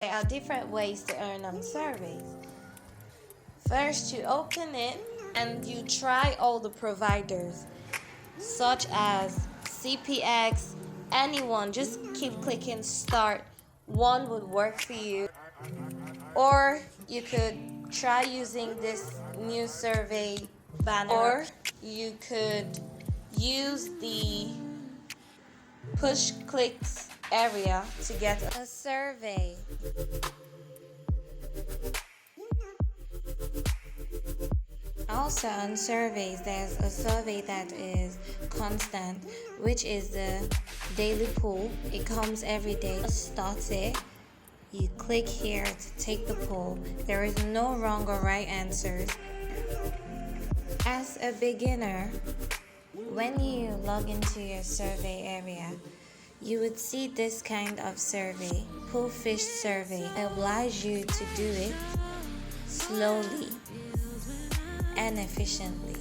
There are different ways to earn on surveys. First, you open it and you try all the providers, such as CPX, anyone. Just keep clicking start. One would work for you. Or you could try using this new survey banner. Or you could use the push clicks area to get a survey. Also on surveys, there's a survey that is constant, which is the daily poll. It comes every day. Start it. You click here to take the poll. There is no wrong or right answers. As a beginner, when you log into your survey area, you would see this kind of survey, Pull Fish survey. It obliges you to do it slowly and efficiently.